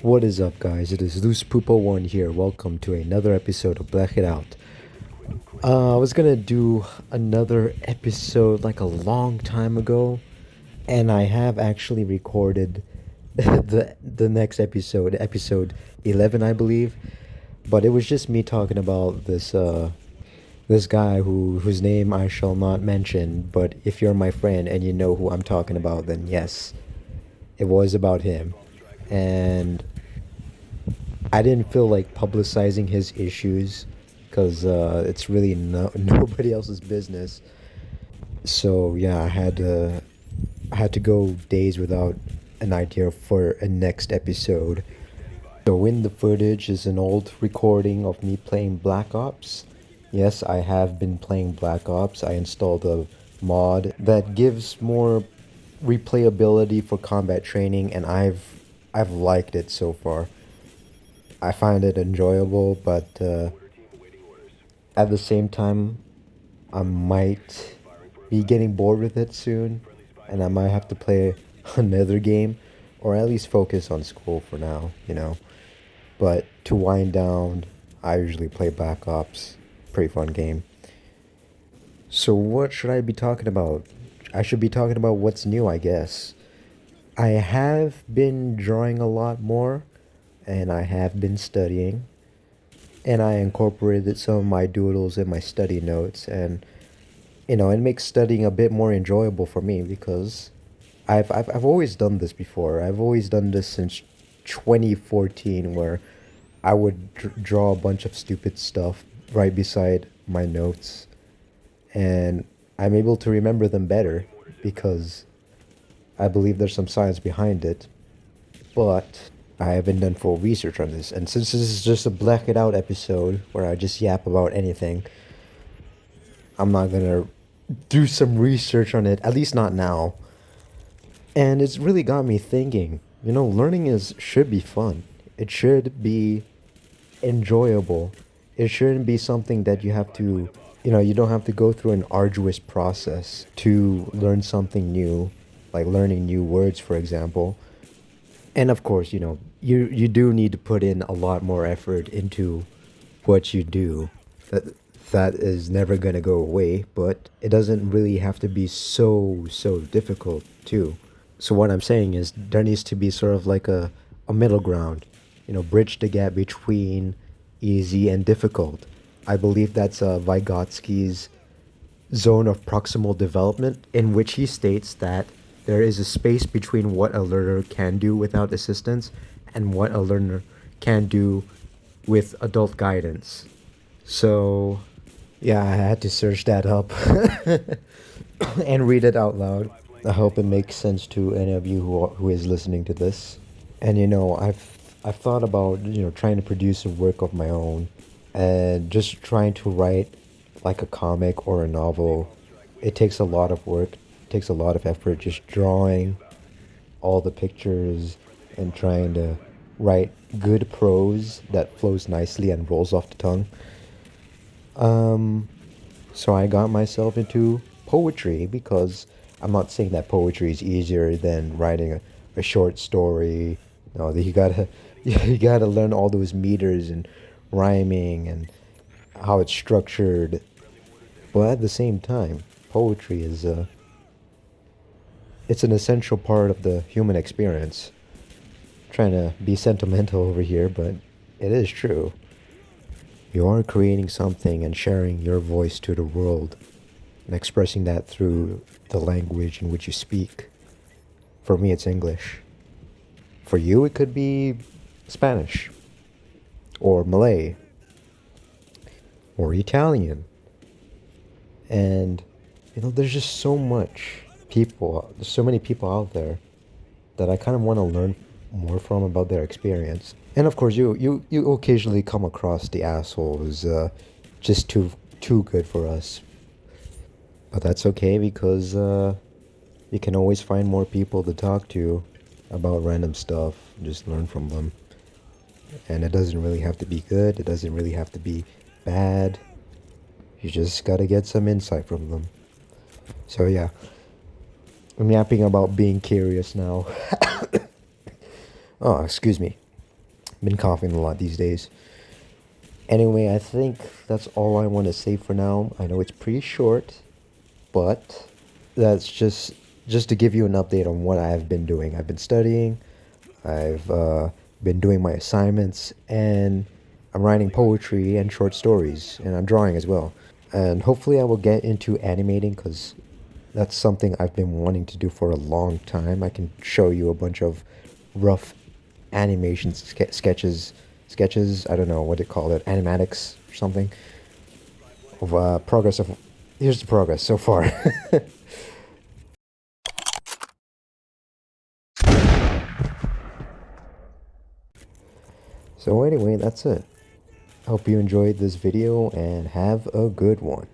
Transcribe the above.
What is up, guys? It is Loose Poopo One here. Welcome to another episode of Blegh It Out. I was gonna do another episode like a long time ago, and I have actually recorded the next episode, episode 11, I believe. But it was just me talking about this guy whose name I shall not mention. But if you're my friend and you know who I'm talking about, then yes, it was about him, and I didn't feel like publicizing his issues because it's really nobody else's business. So yeah, I had to go days without an idea for a next episode. So in the footage is an old recording of me playing Black Ops. Yes, I have been playing Black Ops. I installed a mod that gives more replayability for combat training, and I've liked it so far. I find it enjoyable, but at the same time, I might be getting bored with it soon, and I might have to play another game, or at least focus on school for now. But to wind down, I usually play Black Ops. Pretty fun game. So what should I be talking about? I should be talking about what's new, I guess. I have been drawing a lot more, and I have been studying, and I incorporated some of my doodles in my study notes, and it makes studying a bit more enjoyable for me because I've always done this before. I've always done this since 2014, where I would draw a bunch of stupid stuff right beside my notes, and I'm able to remember them better because I believe there's some science behind it. But I haven't done full research on this, and since this is just a black it out episode where I just yap about anything, I'm not gonna do some research on it, at least not now. And it's really got me thinking. Learning is should be fun. It should be enjoyable. It shouldn't be something that you don't have to go through an arduous process to learn something new, like learning new words, for example. And of course, you do need to put in a lot more effort into what you do. That that is never gonna go away, but it doesn't really have to be so difficult too. So what I'm saying is there needs to be sort of like a middle ground, bridge the gap between easy and difficult. I believe that's Vygotsky's zone of proximal development, in which he states that there is a space between what a learner can do without assistance and what a learner can do with adult guidance. So, yeah, I had to search that up and read it out loud. I hope it makes sense to any of you who is listening to this. And I've thought about trying to produce a work of my own, and just trying to write like a comic or a novel. It takes a lot of work, takes a lot of effort, just drawing all the pictures and trying to write good prose that flows nicely and rolls off the tongue. Um, so I got myself into poetry because I'm not saying that poetry is easier than writing a short story. No, you gotta you gotta learn all those meters and rhyming and how it's structured. But at the same time, poetry is it's an essential part of the human experience. Trying to be sentimental over here, but it is true. You are creating something and sharing your voice to the world and expressing that through the language in which you speak. For me, it's English. For you, it could be Spanish, or Malay, or Italian. And, there's just there's so many people out there that I kind of want to learn more from about their experience. And of course, you occasionally come across the asshole who's just too good for us. But that's okay because you can always find more people to talk to about random stuff. Just learn from them. And it doesn't really have to be good. It doesn't really have to be bad. You just gotta get some insight from them. So yeah, I'm yapping about being curious now. Oh, excuse me. Been coughing a lot these days. Anyway, I think that's all I want to say for now. I know it's pretty short, but that's just to give you an update on what I have been doing. I've been studying, I've been doing my assignments, and I'm writing poetry and short stories, and I'm drawing as well. And hopefully, I will get into animating because that's something I've been wanting to do for a long time. I can show you a bunch of rough animation sketches. I don't know what they call it, animatics or something of progress of. Here's the progress so far. So anyway, that's it. Hope you enjoyed this video and have a good one.